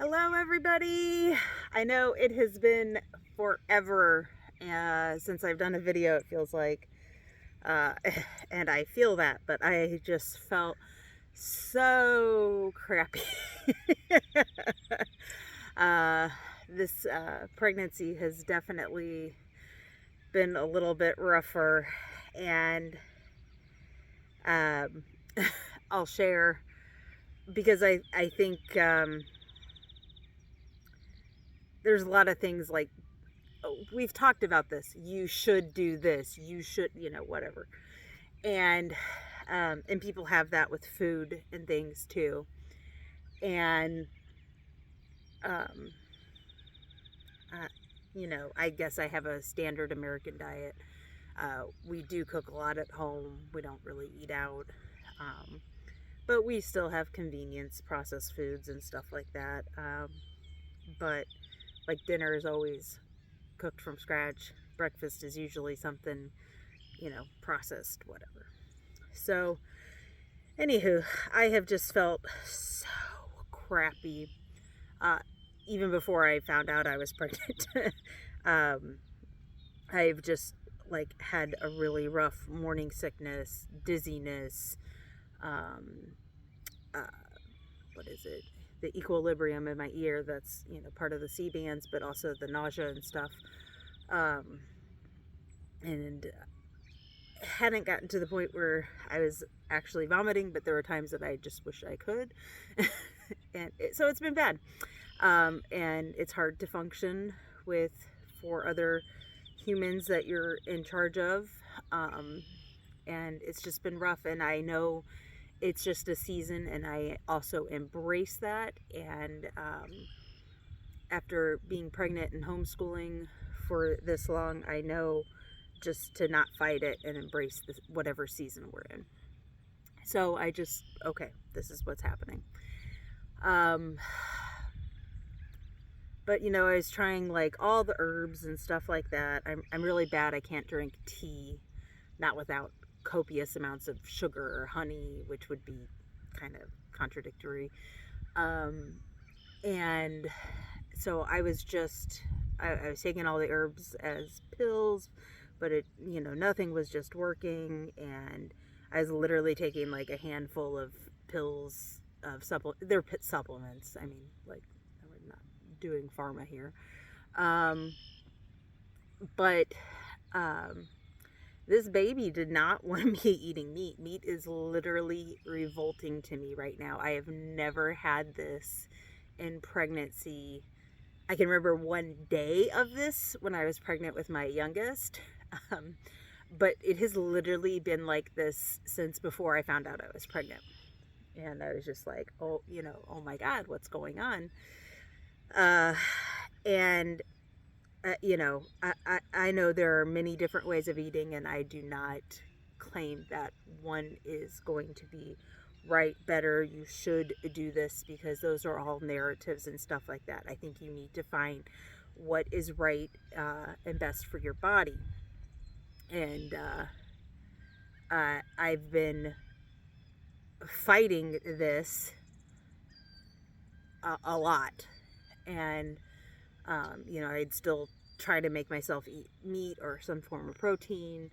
Hello, everybody. I know it has been forever since I've done a video, it feels like. Uh, and I feel that, but I just felt so crappy. uh, this pregnancy has definitely been a little bit rougher, and um, I'll share because I think there's a lot of things like we've talked about this. You should do this. You should, whatever. And people have that with food and things too. And um, uh, I guess I have a standard American diet. We do cook a lot at home. We don't really eat out. Um, but we still have convenience processed foods and stuff like that. But like dinner is always cooked from scratch. Breakfast is usually something, processed, whatever. So, anywho, I have just felt so crappy, uh, even before I found out I was pregnant. um, I've just like had a really rough morning sickness, dizziness, um, uh, what is it? The equilibrium in my ear that's, part of the C bands, but also the nausea and stuff. Um, and hadn't gotten to the point where I was actually vomiting, but there were times that I just wish I could. So it's been bad. And it's hard to function with four other humans that you're in charge of. Um, and it's just been rough. And I know it's just a season, and I also embrace that. And after being pregnant and homeschooling for this long, I know just to not fight it and embrace whatever season we're in. So I just, okay, this is what's happening. Um, but I was trying like all the herbs and stuff like that. I'm really bad. I can't drink tea, not without copious amounts of sugar or honey, which would be kind of contradictory. Um, and so I was just, I was taking all the herbs as pills, but nothing was just working. And I was literally taking like a handful of pills of they're supplements. I mean, like, we're not doing pharma here. Um, but um, this baby did not want me eating meat. Meat is literally revolting to me right now. I have never had this in pregnancy. I can remember one day of this when I was pregnant with my youngest. Um, but it has literally been like this since before I found out I was pregnant. And I was just like, oh, oh my God, what's going on? Uh, and, I know there are many different ways of eating, and I do not claim that one is going to be right, better, you should do this, because those are all narratives and stuff like that. I think you need to find what is right and best for your body. And I've been fighting this a lot. And, I'd still try to make myself eat meat or some form of protein.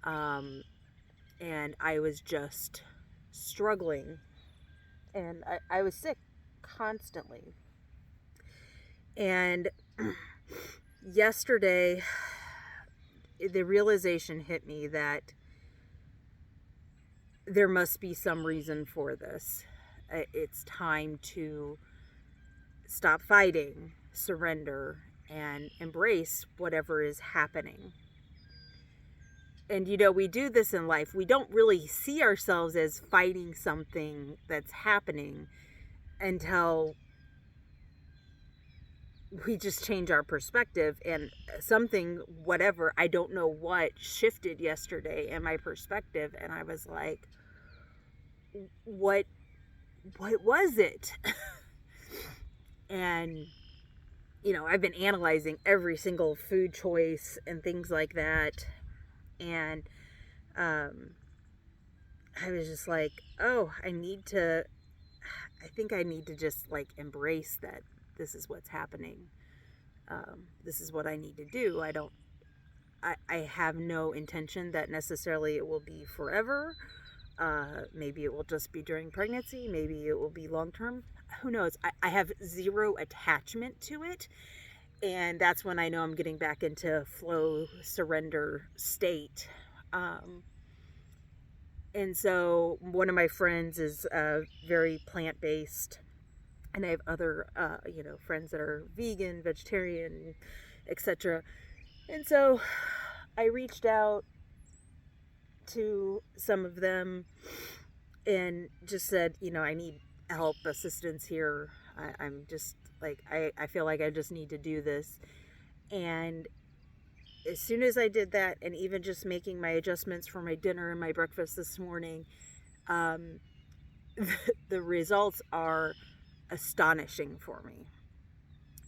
And I was just struggling. And I was sick constantly. And yesterday, the realization hit me that there must be some reason for this. It's time to stop fighting, surrender, and embrace whatever is happening. And we do this in life. We don't really see ourselves as fighting something that's happening until we just change our perspective, and something, whatever, I don't know what, shifted yesterday in my perspective, and I was like, what was it? And I've been analyzing every single food choice and things like that, and I was just like, oh, I think I need to just like embrace that this is what's happening. This is what I need to do. I have no intention that necessarily it will be forever. Maybe it will just be during pregnancy. Maybe it will be long term. Who knows? I have zero attachment to it. And that's when I know I'm getting back into flow, surrender state. Um, and so one of my friends is very plant based. And I have other, friends that are vegan, vegetarian, etc. And so I reached out to some of them and just said, I need help, assistance here. I'm just like, I feel like I just need to do this. And as soon as I did that, and even just making my adjustments for my dinner and my breakfast this morning, um, the results are astonishing for me.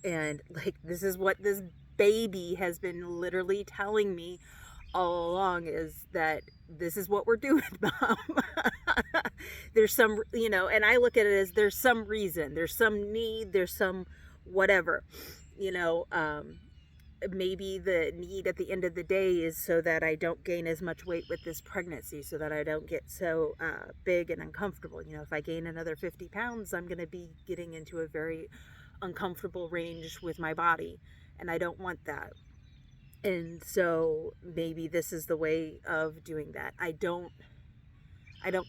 And like, this is what this baby has been literally telling me all along, is that this is what we're doing, Mom. There's some, and I look at it as there's some reason, there's some need, there's some whatever, you know, maybe the need at the end of the day is so that I don't gain as much weight with this pregnancy, so that I don't get so big and uncomfortable. If I gain another 50 pounds, I'm going to be getting into a very uncomfortable range with my body, and I don't want that. And so maybe this is the way of doing that. I don't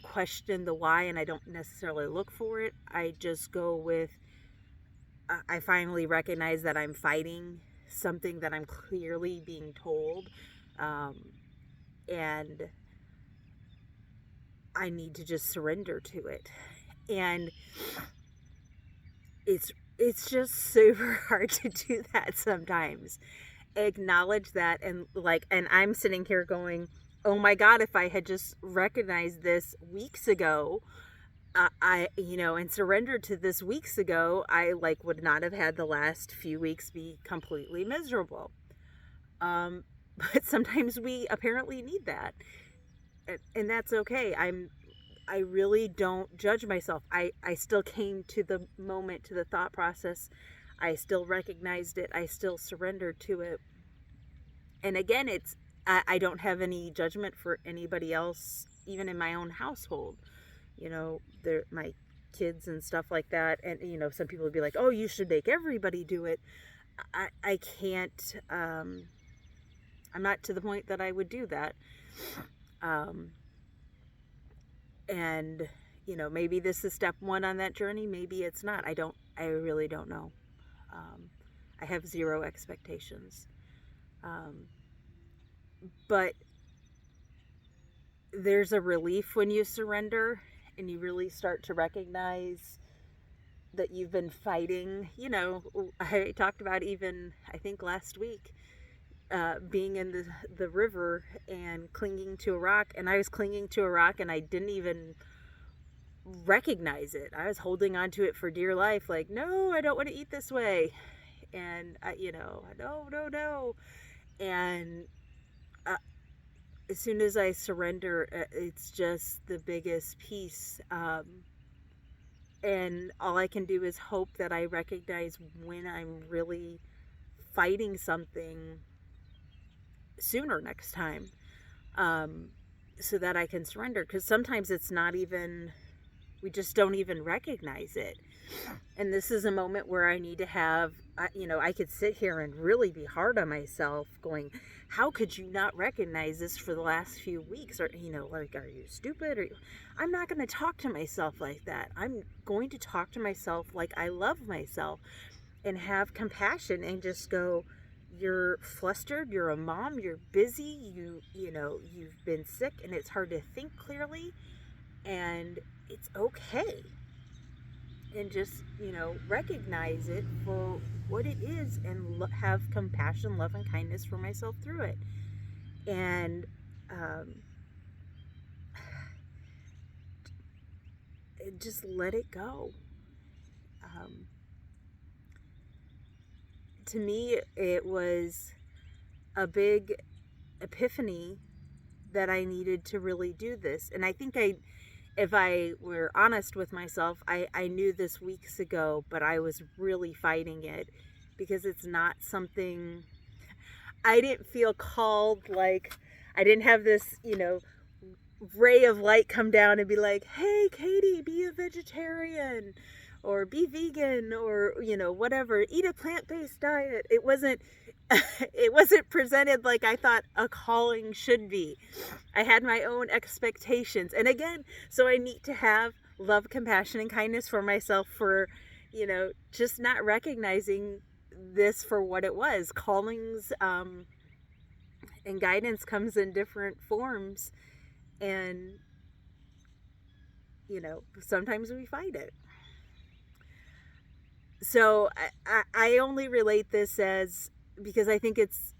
question the why, and I don't necessarily look for it. I just go with, I finally recognize that I'm fighting something that I'm clearly being told, and I need to just surrender to it. And it's just super hard to do that sometimes. Acknowledge that, and I'm sitting here going, oh my God, if I had just recognized this weeks ago, and surrendered to this weeks ago, I would not have had the last few weeks be completely miserable. But sometimes we apparently need that, and that's okay. I really don't judge myself. I still came to the moment, to the thought process. I still recognized it. I still surrendered to it. And again, I don't have any judgment for anybody else, even in my own household. They're my kids and stuff like that. And, some people would be like, oh, you should make everybody do it. I can't, I'm not to the point that I would do that. And, maybe this is step one on that journey. Maybe it's not. I really don't know. I have zero expectations. But there's a relief when you surrender and you really start to recognize that you've been fighting. I talked about, even I think last week, being in the river and clinging to a rock, and I was clinging to a rock and I didn't even recognize it. I was holding on to it for dear life, like, no, I don't want to eat this way. And no. And as soon as I surrender, it's just the biggest peace. And all I can do is hope that I recognize when I'm really fighting something sooner next time, so that I can surrender. Because sometimes it's not even, we just don't even recognize it. And this is a moment where I need to have, I could sit here and really be hard on myself, going, how could you not recognize this for the last few weeks? Or, are you stupid? I'm not going to talk to myself like that. I'm going to talk to myself like I love myself, and have compassion, and just go, you're flustered, you're a mom, you're busy, you've been sick, and it's hard to think clearly, and it's okay. And just, recognize it for what it is, and have compassion, love, and kindness for myself through it. And just let it go. To me, it was a big epiphany that I needed to really do this. And I think if I were honest with myself, I knew this weeks ago, but I was really fighting it because it's not something I didn't feel called. Like, I didn't have this, ray of light come down and be like, hey, Katie, be a vegetarian or be vegan or, whatever, eat a plant based diet. It wasn't. It wasn't presented like I thought a calling should be. I had my own expectations. And again, so I need to have love, compassion, and kindness for myself for, just not recognizing this for what it was. Callings and guidance comes in different forms. And, sometimes we fight it. So I only relate this as because I think it's,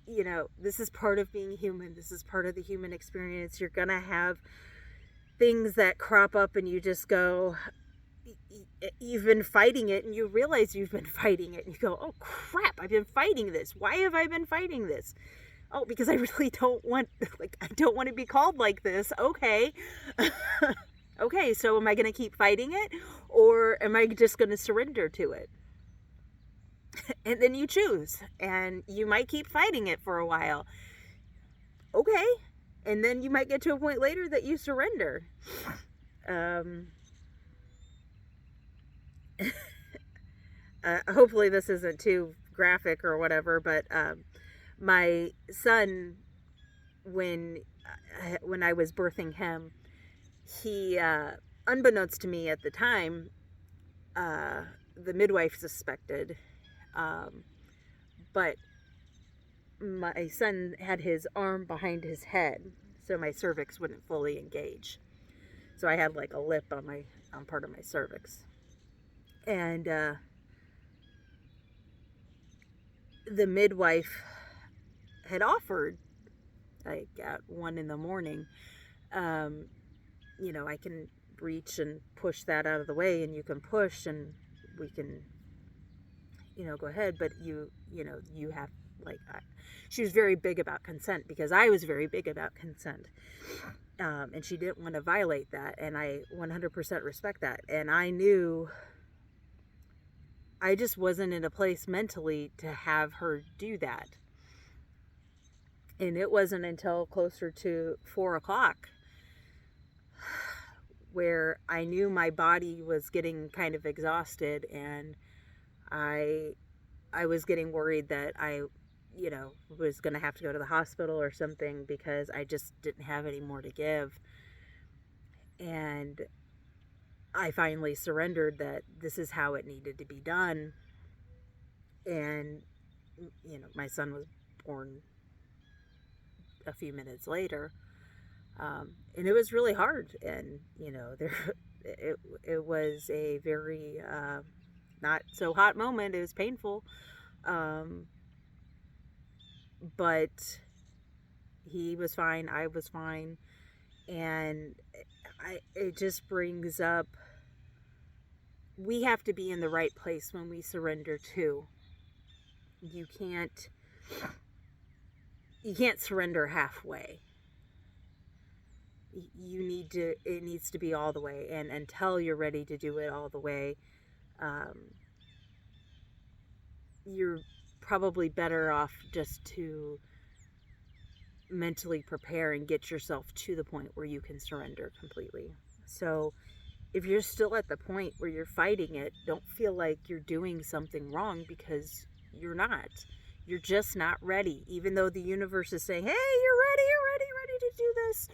this is part of being human. This is part of the human experience. You're going to have things that crop up and you just go, you've been fighting it and you realize you've been fighting it. And you go, oh crap, I've been fighting this. Why have I been fighting this? Oh, because I really don't want, I don't want to be called like this. Okay. Okay, so am I going to keep fighting it or am I just going to surrender to it? And then you choose, and you might keep fighting it for a while. Okay, and then you might get to a point later that you surrender. Hopefully this isn't too graphic or whatever, but my son, when I was birthing him, he, unbeknownst to me at the time, the midwife suspected, but my son had his arm behind his head, so my cervix wouldn't fully engage. So I had like a lip on part of my cervix, and the midwife had offered, like at 1 a.m, I can reach and push that out of the way, and you can push, and we can, go ahead, but you have, like, she was very big about consent because I was very big about consent. And she didn't want to violate that, and I 100% respect that. And I knew I just wasn't in a place mentally to have her do that. And it wasn't until closer to 4 o'clock where I knew my body was getting kind of exhausted, and I was getting worried that I, was going to have to go to the hospital or something because I just didn't have any more to give. And I finally surrendered that this is how it needed to be done. And, my son was born a few minutes later. And it was really hard. And, it was a very, not so hot moment. It was painful. But he was fine. I was fine. And it just brings up, we have to be in the right place when we surrender too. You can't surrender halfway. It needs to be all the way. And until you're ready to do it all the way, you're probably better off just to mentally prepare and get yourself to the point where you can surrender completely. So if you're still at the point where you're fighting it, don't feel like you're doing something wrong, because you're not. You're just not ready. Even though the universe is saying, hey, you're ready to do this.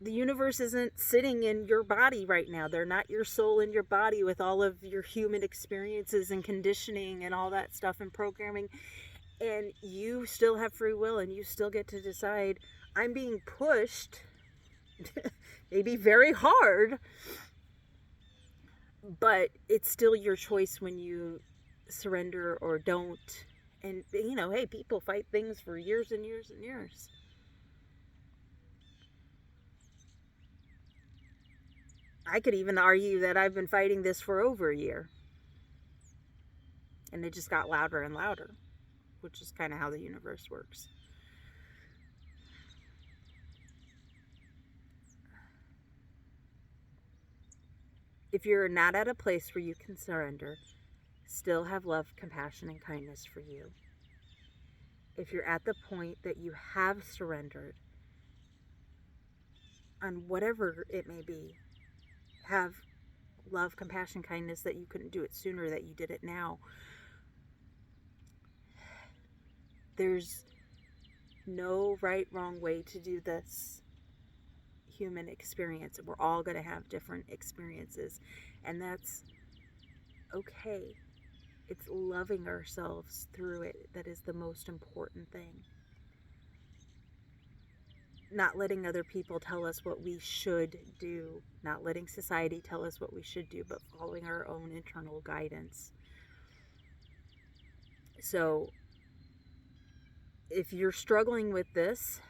The universe isn't sitting in your body right now. They're not your soul in your body with all of your human experiences and conditioning and all that stuff and programming. And you still have free will, and you still get to decide, I'm being pushed, maybe very hard, but it's still your choice when you surrender or don't. And, hey, people fight things for years and years and years. I could even argue that I've been fighting this for over a year. And it just got louder and louder, which is kind of how the universe works. If you're not at a place where you can surrender, still have love, compassion, and kindness for you. If you're at the point that you have surrendered, on whatever it may be, have love, compassion, kindness that you couldn't do it sooner, that you did it now. There's no right, wrong way to do this human experience. We're all going to have different experiences, and that's okay. It's loving ourselves through it that is the most important thing. Not letting other people tell us what we should do, not letting society tell us what we should do, but following our own internal guidance. So, if you're struggling with this,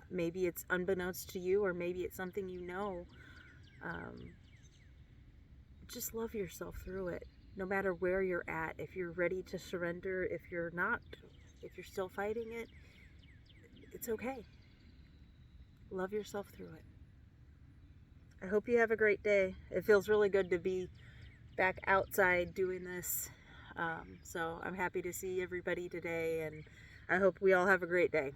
maybe it's unbeknownst to you, or maybe it's something you know, just love yourself through it. No matter where you're at, if you're ready to surrender, if you're not, if you're still fighting it, it's okay. Love yourself through it. I hope you have a great day. It feels really good to be back outside doing this. So I'm happy to see everybody today, and I hope we all have a great day.